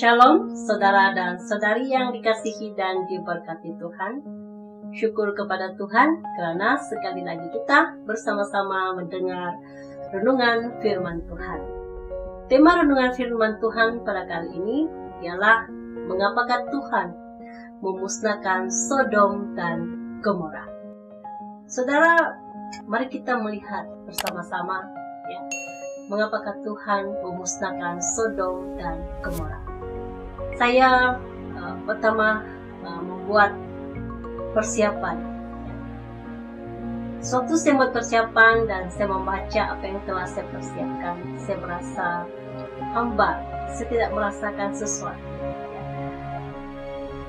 Shalom, saudara dan saudari yang dikasihi dan diberkati Tuhan. Syukur kepada Tuhan karena sekali lagi kita bersama-sama mendengar renungan firman Tuhan. Tema renungan firman Tuhan pada kali ini ialah mengapakah Tuhan memusnahkan Sodom dan Gomora. Saudara, mari kita melihat bersama-sama ya, mengapakah Tuhan memusnahkan Sodom dan Gomora. Saya pertama membuat persiapan. Suatu saya membuat persiapan dan saya membaca apa yang telah saya persiapkan. Saya merasa hamba, saya tidak merasakan sesuatu.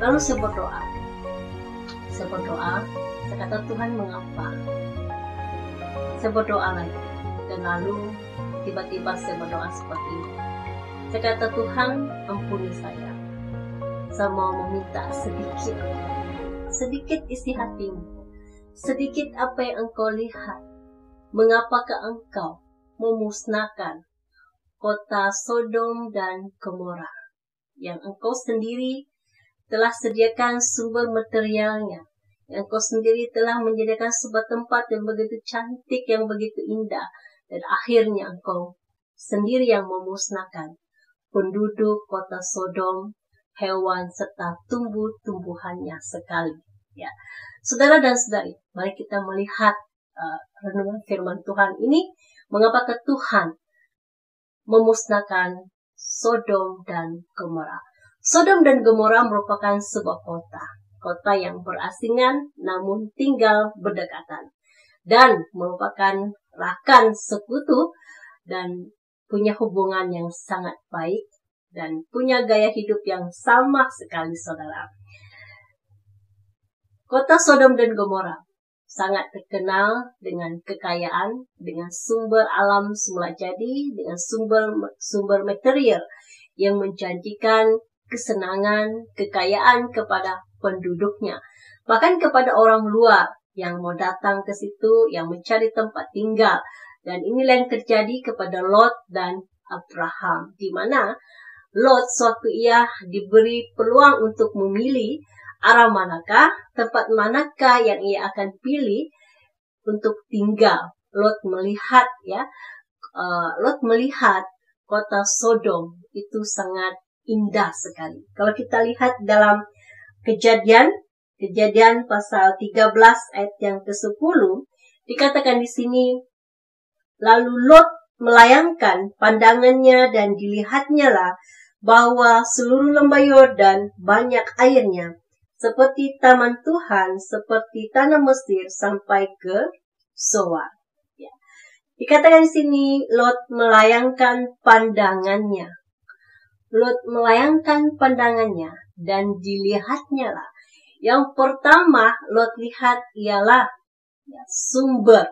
Lalu saya berdoa. Saya kata, Tuhan mengapa? Saya berdoa lagi. Dan lalu tiba-tiba saya berdoa seperti ini. Saya kata, Tuhan ampuni saya. Saya mau meminta sedikit isi hatimu. Sedikit apa yang engkau lihat. Mengapakah engkau memusnahkan kota Sodom dan Gomora yang engkau sendiri telah sediakan sumber materialnya, yang engkau sendiri telah menyediakan sebuah tempat yang begitu cantik, yang begitu indah, dan akhirnya engkau sendiri yang memusnahkan penduduk kota Sodom, hewan serta tumbuh-tumbuhannya sekali. Ya, saudara dan saudari, mari kita melihat renungan firman Tuhan ini. Mengapakah Tuhan memusnahkan Sodom dan Gomora? Sodom dan Gomora merupakan sebuah kota yang berasingan namun tinggal berdekatan, dan merupakan rakan sekutu dan punya hubungan yang sangat baik dan punya gaya hidup yang sama sekali, saudara. Kota Sodom dan Gomora sangat terkenal dengan kekayaan, dengan sumber alam semula jadi, dengan sumber material yang menjanjikan kesenangan, kekayaan kepada penduduknya, bahkan kepada orang luar yang mau datang ke situ, yang mencari tempat tinggal. Dan inilah yang terjadi kepada Lot dan Abraham, di mana Lot suatu ia diberi peluang untuk memilih arah manakah, tempat manakah yang ia akan pilih untuk tinggal. Lot melihat kota Sodom itu sangat indah sekali. Kalau kita lihat dalam Kejadian pasal 13 ayat yang ke-10, dikatakan di sini, lalu Lot melayangkan pandangannya dan dilihatnya lah bahwa seluruh lembah Yordan banyak airnya, seperti taman Tuhan, seperti tanah Mesir sampai ke Zoar. Ya. Dikatakan di sini Lot melayangkan pandangannya. Dan dilihatnya lah. Yang pertama Lot lihat ialah sumber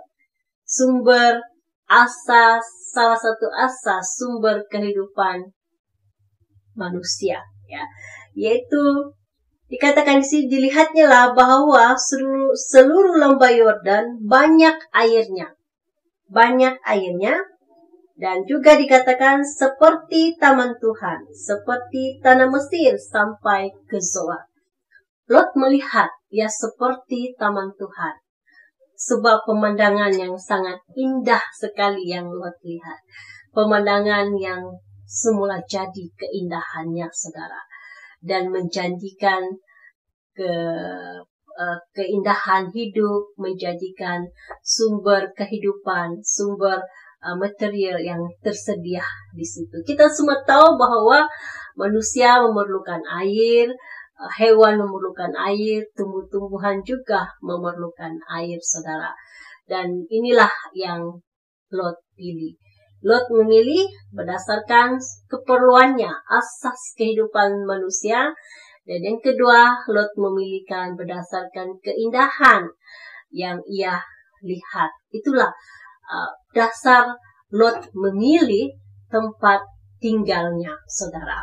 asas, salah satu asas sumber kehidupan manusia, ya, yaitu dikatakan di sini dilihatnya lah bahwa seluruh lembah Yordan banyak airnya, dan juga dikatakan seperti taman Tuhan, seperti tanah Mesir sampai ke Zoar. Lot melihat seperti taman Tuhan, sebuah pemandangan yang sangat indah sekali yang Lot lihat, pemandangan yang semula jadi keindahannya, saudara, dan menjanjikan keindahan hidup, menjanjikan sumber kehidupan, sumber material yang tersedia di situ. Kita semua tahu bahwa manusia memerlukan air, hewan memerlukan air, tumbuh-tumbuhan juga memerlukan air, saudara. Dan inilah yang Lot pilih. Lot memilih berdasarkan keperluannya, asas kehidupan manusia. Dan yang kedua, Lot memilihkan berdasarkan keindahan yang ia lihat. Itulah dasar Lot memilih tempat tinggalnya, saudara.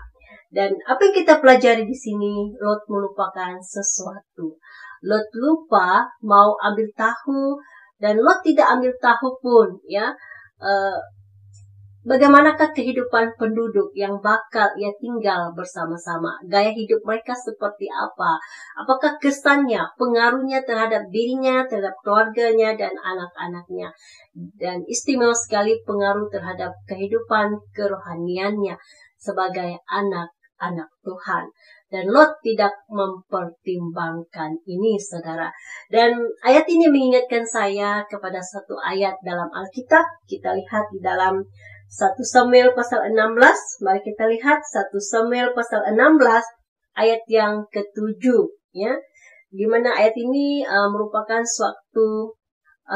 Dan apa yang kita pelajari di sini, Lot melupakan sesuatu. Lot lupa mau ambil tahu, dan Lot tidak ambil tahu pun, ya. Bagaimanakah kehidupan penduduk yang bakal ia tinggal bersama-sama? Gaya hidup mereka seperti apa? Apakah kesannya, pengaruhnya terhadap dirinya, terhadap keluarganya, dan anak-anaknya? Dan istimewa sekali pengaruh terhadap kehidupan kerohaniannya sebagai anak-anak Tuhan. Dan Lot tidak mempertimbangkan ini, saudara. Dan ayat ini mengingatkan saya kepada satu ayat dalam Alkitab. Kita lihat di dalam 1 Samuel pasal 16. Mari kita lihat 1 Samuel pasal 16 ayat yang ke-7, ya. Di mana ayat ini merupakan suatu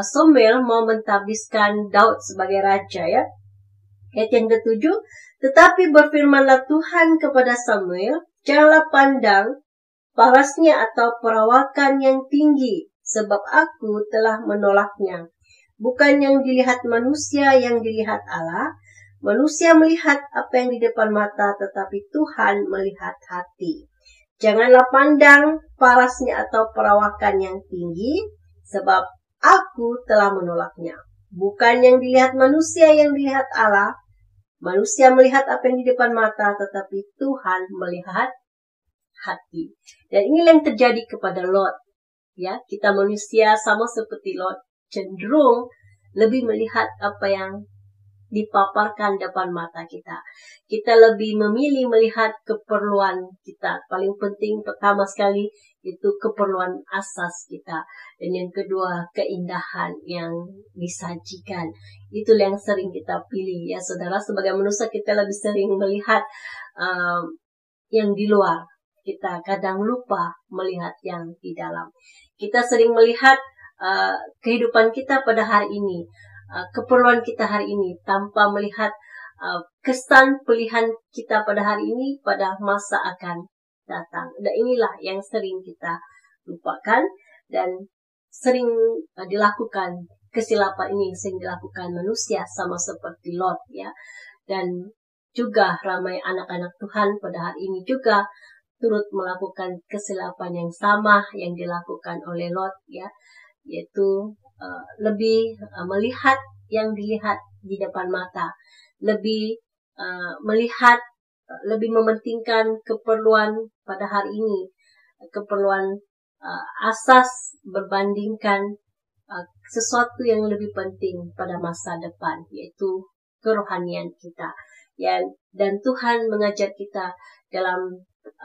Samuel mau mentabiskan Daud sebagai raja, ya. Ayat yang ke-7, tetapi berfirmanlah Tuhan kepada Samuel, janganlah pandang parasnya atau perawakan yang tinggi, sebab aku telah menolaknya. Bukan yang dilihat manusia, yang dilihat Allah. Manusia melihat apa yang di depan mata, tetapi Tuhan melihat hati. Janganlah pandang parasnya atau perawakan yang tinggi, sebab aku telah menolaknya. Bukan yang dilihat manusia, yang dilihat Allah. Manusia melihat apa yang di depan mata, tetapi Tuhan melihat hati. Dan inilah yang terjadi kepada Lot. Ya, kita manusia sama seperti Lot, cenderung lebih melihat apa yang dipaparkan depan mata kita. Kita lebih memilih melihat keperluan kita. Paling penting pertama sekali itu keperluan asas kita. Dan yang kedua, keindahan yang disajikan. Itu yang sering kita pilih, ya saudara. Sebagai manusia kita lebih sering melihat yang di luar. Kita kadang lupa melihat yang di dalam. Kita sering melihat kehidupan kita pada hari ini, keperluan kita hari ini, tanpa melihat kesan pilihan kita pada hari ini pada masa akan datang. Dan inilah yang sering kita lupakan dan sering dilakukan. Kesilapan ini sering dilakukan manusia sama seperti Lot, ya. Dan juga ramai anak-anak Tuhan pada hari ini juga turut melakukan kesilapan yang sama yang dilakukan oleh Lot, ya, yaitu lebih melihat yang dilihat di depan mata, lebih melihat, lebih mementingkan keperluan pada hari ini, keperluan asas berbandingkan sesuatu yang lebih penting pada masa depan, yaitu kerohanian kita. Ya, dan Tuhan mengajar kita dalam 1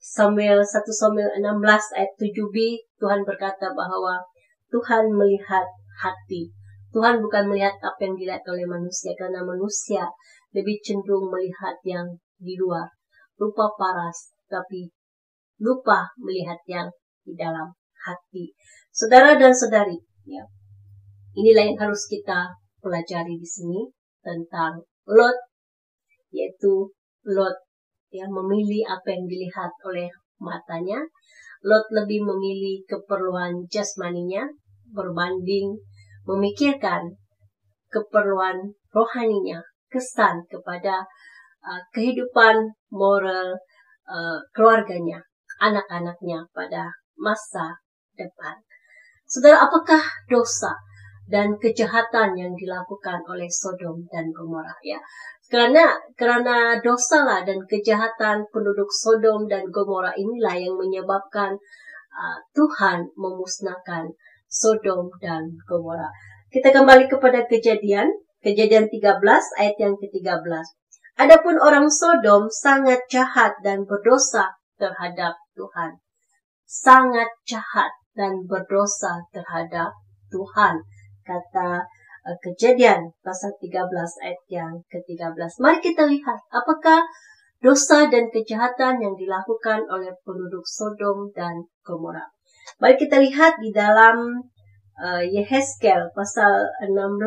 Samuel 16 ayat 7b, Tuhan berkata bahwa Tuhan melihat hati. Tuhan bukan melihat apa yang dilihat oleh manusia, karena manusia lebih cenderung melihat yang di luar, rupa paras, tapi lupa melihat yang di dalam hati. Saudara dan saudari, ya, inilah yang harus kita pelajari di sini tentang Lot, yaitu Lot yang memilih apa yang dilihat oleh matanya. Lot lebih memilih keperluan jasmaninya berbanding memikirkan keperluan rohaninya, kesan kepada kehidupan moral keluarganya, anak-anaknya pada masa depan. Saudara, apakah dosa dan kejahatan yang dilakukan oleh Sodom dan Gomora, ya? Karena dosalah dan kejahatan penduduk Sodom dan Gomora inilah yang menyebabkan Tuhan memusnahkan Sodom dan Gomora. Kita kembali kepada Kejadian 13 ayat yang ke-13. Adapun orang Sodom sangat jahat dan berdosa terhadap Tuhan. Sangat jahat dan berdosa terhadap Tuhan, kata Kejadian pasal 13 ayat yang ke-13. Mari kita lihat apakah dosa dan kejahatan yang dilakukan oleh penduduk Sodom dan Gomora. Mari kita lihat di dalam Yehezkel pasal 16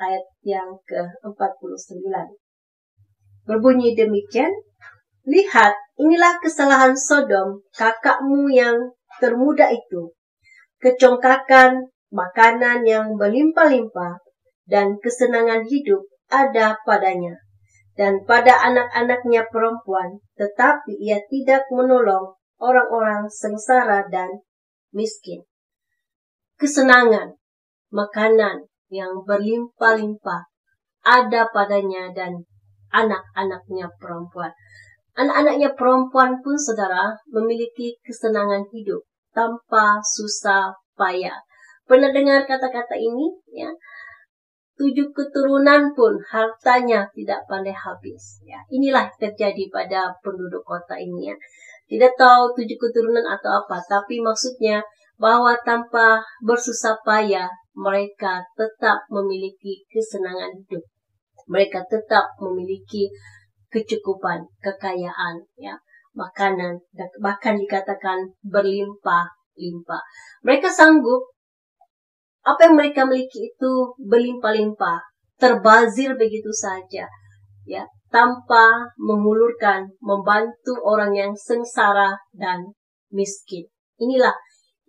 ayat yang ke-49. Berbunyi demikian, lihat, inilah kesalahan Sodom, kakakmu yang termuda itu. Kecongkakan, makanan yang berlimpah-limpah, dan kesenangan hidup ada padanya, dan pada anak-anaknya perempuan, tetapi ia tidak menolong orang-orang sengsara dan miskin. Kesenangan, makanan yang berlimpah-limpah ada padanya dan anak-anaknya perempuan. Anak-anaknya perempuan pun, saudara, memiliki kesenangan hidup tanpa susah payah. Pernah dengar kata-kata ini? Ya, 7 keturunan pun hartanya tidak pandai habis. Ya, inilah terjadi pada penduduk kota ini. Ya. Tidak tahu 7 keturunan atau apa, tapi maksudnya bahwa tanpa bersusah payah mereka tetap memiliki kesenangan hidup. Mereka tetap memiliki kecukupan, kekayaan, ya, makanan, bahkan dikatakan berlimpah-limpah. Mereka sanggup apa yang mereka miliki itu berlimpah-limpah, terbazir begitu saja, ya, tanpa mengulurkan, membantu orang yang sengsara dan miskin. Inilah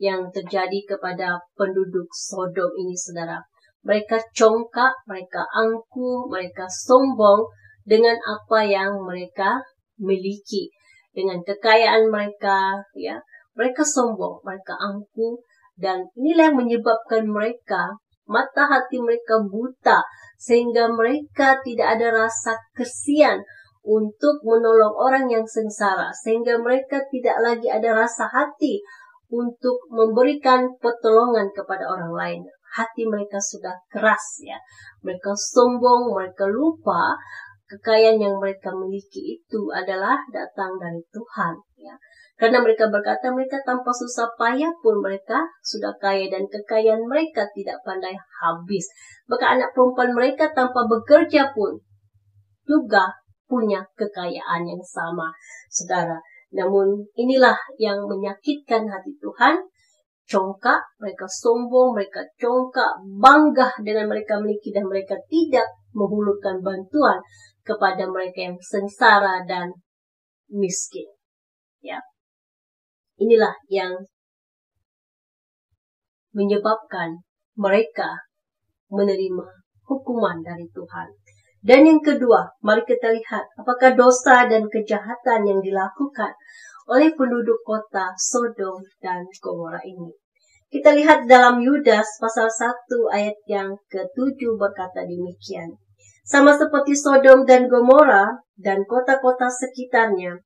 yang terjadi kepada penduduk Sodom ini, saudara. Mereka congkak, mereka angkuh, mereka sombong dengan apa yang mereka miliki, dengan kekayaan mereka, ya. Mereka sombong, mereka angkuh, dan inilah yang menyebabkan mereka, mata hati mereka buta, sehingga mereka tidak ada rasa kasihan untuk menolong orang yang sengsara, sehingga mereka tidak lagi ada rasa hati untuk memberikan pertolongan kepada orang lain. Hati mereka sudah keras, ya. Mereka sombong, mereka lupa kekayaan yang mereka miliki itu adalah datang dari Tuhan, ya. Karena mereka berkata mereka tanpa susah payah pun mereka sudah kaya dan kekayaan mereka tidak pandai habis. Maka anak perempuan mereka tanpa bekerja pun juga punya kekayaan yang sama, saudara. Namun inilah yang menyakitkan hati Tuhan. Congkak, mereka sombong, mereka congkak, bangga dengan mereka memiliki dan mereka tidak menghulurkan bantuan kepada mereka yang sengsara dan miskin. Ya. Inilah yang menyebabkan mereka menerima hukuman dari Tuhan. Dan yang kedua, mari kita lihat apakah dosa dan kejahatan yang dilakukan oleh penduduk kota Sodom dan Gomora ini. Kita lihat dalam Yudas pasal 1 ayat yang ke-7 berkata demikian. Sama seperti Sodom dan Gomora dan kota-kota sekitarnya,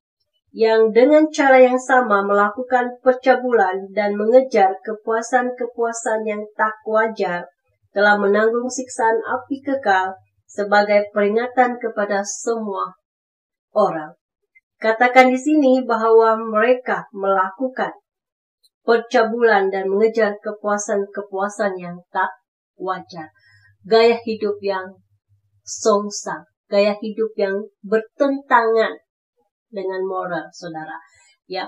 yang dengan cara yang sama melakukan percabulan dan mengejar kepuasan-kepuasan yang tak wajar, telah menanggung siksaan api kekal sebagai peringatan kepada semua orang. Katakan di sini bahwa mereka melakukan percabulan dan mengejar kepuasan-kepuasan yang tak wajar. Gaya hidup yang songsang, gaya hidup yang bertentangan dengan moral, saudara. Ya,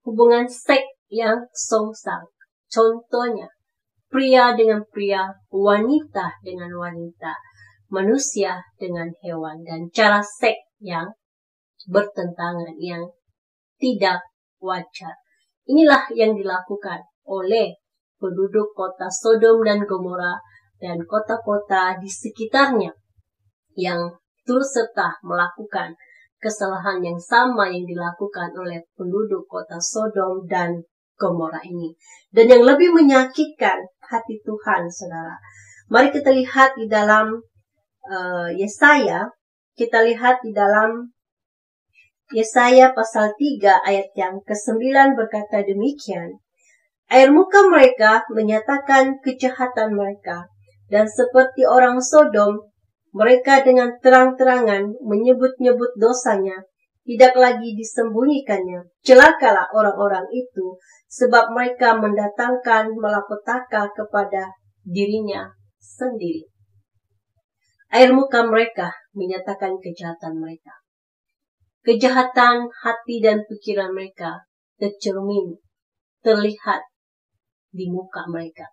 hubungan seks yang songsang. Contohnya, pria dengan pria, wanita dengan wanita, manusia dengan hewan, dan cara seks yang bertentangan, yang tidak wajar. Inilah yang dilakukan oleh penduduk kota Sodom dan Gomora dan kota-kota di sekitarnya yang turut serta melakukan kesalahan yang sama yang dilakukan oleh penduduk kota Sodom dan Gomora ini. Dan yang lebih menyakitkan hati Tuhan, saudara. Mari kita lihat di dalam Yesaya. Kita lihat di dalam Yesaya pasal 3 ayat yang ke-9 berkata demikian. Air muka mereka menyatakan kejahatan mereka. Dan seperti orang Sodom, mereka dengan terang-terangan menyebut-nyebut dosanya, tidak lagi disembunyikannya. Celakalah orang-orang itu, sebab mereka mendatangkan malapetaka kepada dirinya sendiri. Air muka mereka menyatakan kejahatan mereka. Kejahatan hati dan pikiran mereka tercermin, terlihat di muka mereka.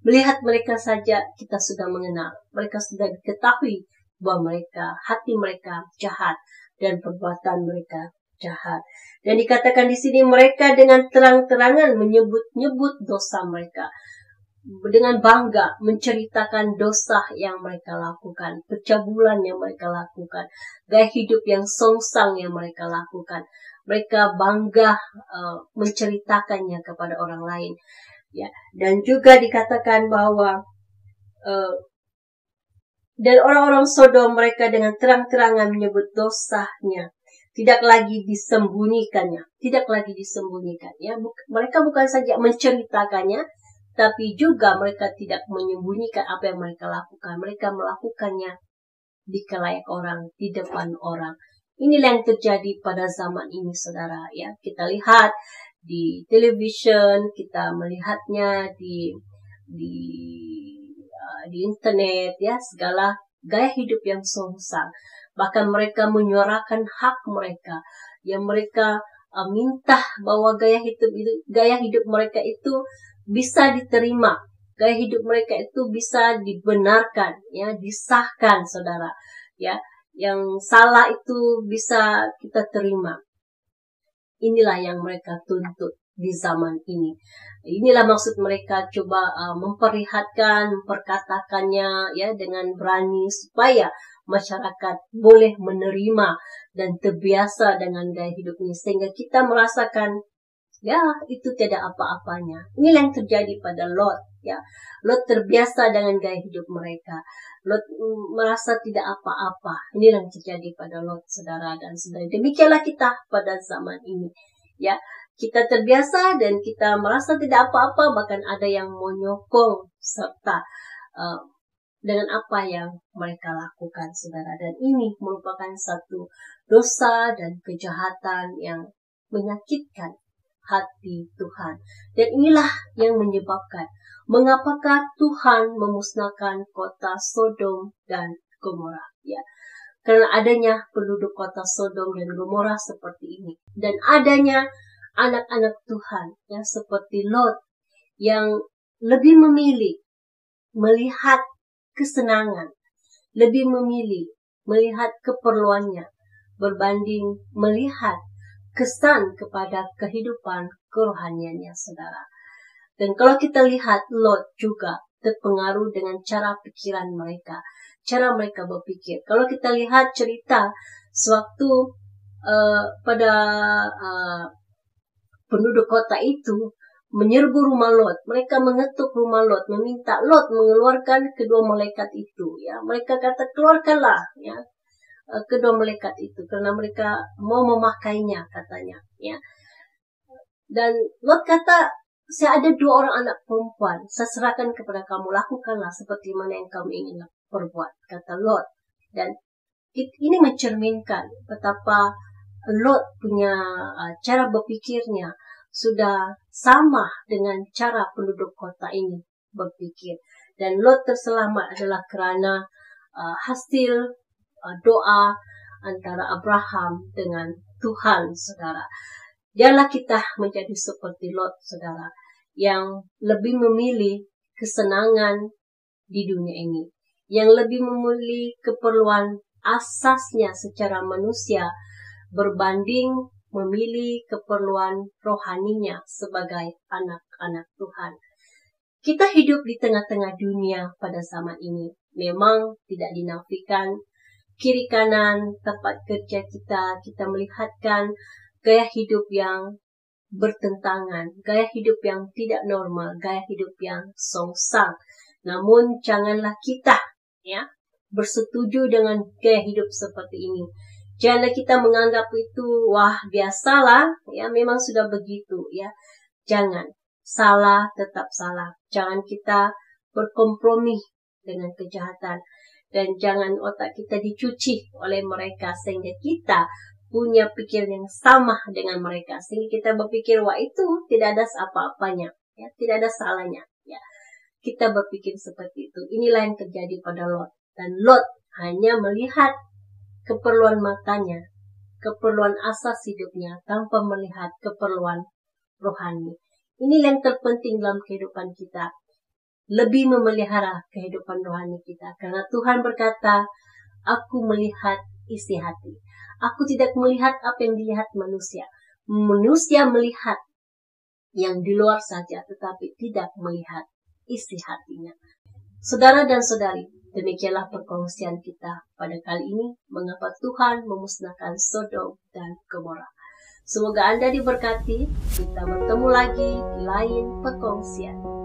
Melihat mereka saja kita sudah mengenal. Mereka sudah diketahui bahwa mereka, hati mereka jahat dan perbuatan mereka jahat. Dan dikatakan di sini mereka dengan terang-terangan menyebut-nyebut dosa mereka. Dengan bangga menceritakan dosa yang mereka lakukan, percabulan yang mereka lakukan, gaya hidup yang songsang yang mereka lakukan. Mereka bangga menceritakannya kepada orang lain. Ya, dan juga dikatakan bahwa Dan orang-orang Sodom, mereka dengan terang-terangan menyebut dosanya. Tidak lagi disembunyikannya. Tidak lagi disembunyikan. Ya. Mereka bukan saja menceritakannya, tapi juga mereka tidak menyembunyikan apa yang mereka lakukan. Mereka melakukannya di khalayak orang, di depan orang. Inilah yang terjadi pada zaman ini, saudara. Ya, kita lihat di television, kita melihatnya di internet, ya, segala gaya hidup yang sungsang. Bahkan mereka menyuarakan hak mereka, yang mereka minta bahwa gaya hidup mereka itu bisa diterima, gaya hidup mereka itu bisa dibenarkan, ya, disahkan, saudara, ya, yang salah itu bisa kita terima. Inilah yang mereka tuntut di zaman ini. Inilah maksud mereka coba memperlihatkan, memperkatakannya, ya, dengan berani supaya masyarakat boleh menerima dan terbiasa dengan gaya hidup ini, sehingga kita merasakan, ya, itu tidak apa-apanya. Inilah yang terjadi pada Lot, ya. Lot terbiasa dengan gaya hidup mereka. Lot merasa tidak apa-apa. Inilah yang terjadi pada Lot, saudara dan saudari. Demikianlah kita pada zaman ini, ya. Kita terbiasa dan kita merasa tidak apa-apa, bahkan ada yang menyokong serta dengan apa yang mereka lakukan, saudara. Dan ini merupakan satu dosa dan kejahatan yang menyakitkan hati Tuhan. Dan inilah yang menyebabkan mengapakah Tuhan memusnahkan kota Sodom dan Gomora, ya. Karena adanya penduduk kota Sodom dan Gomora seperti ini, dan adanya anak-anak Tuhan yang seperti Lot yang lebih memilih melihat kesenangan, lebih memilih melihat keperluannya berbanding melihat kesan kepada kehidupan kerohaniannya, saudara. Dan kalau kita lihat, Lot juga terpengaruh dengan cara pikiran mereka, cara mereka berpikir. Kalau kita lihat cerita sewaktu pada penduduk kota itu menyerbu rumah Lot, mereka mengetuk rumah Lot, meminta Lot mengeluarkan kedua malaikat itu, ya. Mereka kata, keluarkanlah, ya, kedua malaikat itu, karena mereka mau memakainya, katanya, ya. Dan Lot kata, saya ada 2 orang anak perempuan, saya serahkan kepada kamu, lakukanlah seperti mana yang kamu ingin perbuat, kata Lot. Dan ini mencerminkan betapa Lot punya cara berpikirnya sudah sama dengan cara penduduk kota ini berpikir. Dan Lot terselamat adalah kerana hasil doa antara Abraham dengan Tuhan, saudara. Janganlah kita menjadi seperti Lot, saudara, yang lebih memilih kesenangan di dunia ini, yang lebih memilih keperluan asasnya secara manusia berbanding memilih keperluan rohaninya sebagai anak-anak Tuhan. Kita hidup di tengah-tengah dunia pada zaman ini. Memang tidak dinafikan kiri kanan tempat kerja kita melihatkan gaya hidup yang bertentangan, gaya hidup yang tidak normal, gaya hidup yang songsang. Namun janganlah kita, ya, bersetuju dengan gaya hidup seperti ini. Janganlah kita menganggap itu, wah, biasalah, ya, memang sudah begitu, ya. Jangan. Salah tetap salah. Jangan kita berkompromi dengan kejahatan. Dan jangan otak kita dicuci oleh mereka sehingga kita punya pikiran yang sama dengan mereka. Sehingga kita berpikir, wah, itu tidak ada apa-apanya, ya, tidak ada salahnya, ya. Kita berpikir seperti itu. Inilah yang terjadi pada Lot. Dan Lot hanya melihat keperluan matanya, keperluan asas hidupnya, tanpa melihat keperluan rohani. Ini yang terpenting dalam kehidupan kita. Lebih memelihara kehidupan rohani kita. Karena Tuhan berkata, aku melihat isi hati. Aku tidak melihat apa yang dilihat manusia. Manusia melihat yang di luar saja, tetapi tidak melihat isi hatinya. Saudara dan saudari, demikianlah perkongsian kita pada kali ini, mengapa Tuhan memusnahkan Sodom dan Gomora. Semoga Anda diberkati. Kita bertemu lagi di lain perkongsian.